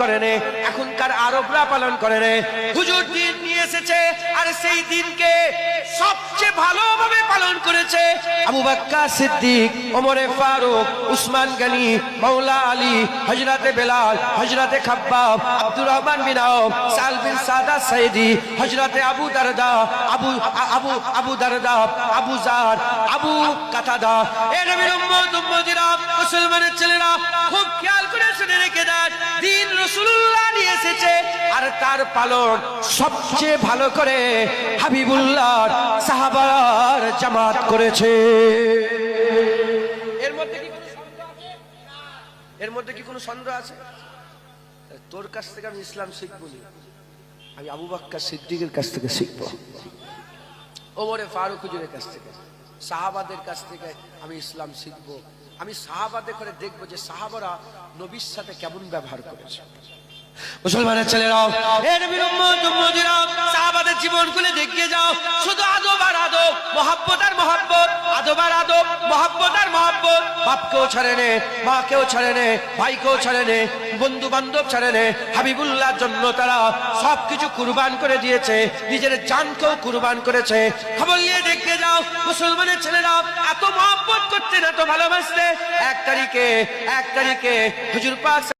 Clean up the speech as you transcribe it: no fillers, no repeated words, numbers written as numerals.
করে নে, এখনকার আরবরা পালন করে নে। হুজুর দিন নিয়ে এসেছে, আর সেই দিনকে সবচেয়ে ভালোভাবে পালন করেছে আবু বকর সিদ্দিক, ওমরে ফারুক, উসমান গনি, মাওলা আলী, হযরতে বেলাল, হযরতে খাব্বাব, আব্দুর রহমান বিন আওফ, সাল বিন সাদা সাইদি, হযরতে আবু দারদা, আবু দারদা, আবু জার, আবু কাতাদা। এ নবীর উম্মতিরা, মুসলমানের ছেলেরা খুব খেয়াল করে শুনে রেখে দেন, দিন রাসূলুল্লাহ নিয়ে এসেছে, আর তার পালন সবচেয়ে ভালো করে হাবিবুল্লাহর সাহাবার জামাত করেছে। এর মধ্যে কি কোনো সন্দেহ আছে? এর মধ্যে কি কোনো সন্দেহ আছে? তোর কাছ থেকে আমি ইসলাম শিখবো না, আমি আবু বকর সিদ্দিকের কাছ থেকে শিখবো, ওমরে ফারুক হুজুরের কাছ থেকে, সাহাবাদের কাছ থেকে আমি ইসলাম শিখবো। আমি সাহাবাদের করে দেখবো যে সাহাবারা নবীর সাথে কেমন ব্যবহার করেছে। মুসলমানের ছেলেরাও, হে নবীর উম্মতিরা, সাহাবাদের জীবনগুলো দেখিয়ে যাও, শুধু আদব আর আদব, মহব্বত আর মহব্বত, আদব আর আদব, মহব্বত আর মহব্বত। বাপকেও ছাড়ে নে, মাকেও ছাড়ে নে, ভাইকেও ছাড়ে নে, বন্ধু বান্ধব ছাড়ে নে, হাবিবুল্লাহর জন্য তারা সবকিছু কুরবান করে দিয়েছে, নিজের জানকেও কুরবান করেছে। খবর নিয়ে দেখিয়ে যাও, মুসলমানের ছেলেরা এত মহব্বত করতেন, এত ভালোবাসতেন। এক তারিখে হুজুর পাক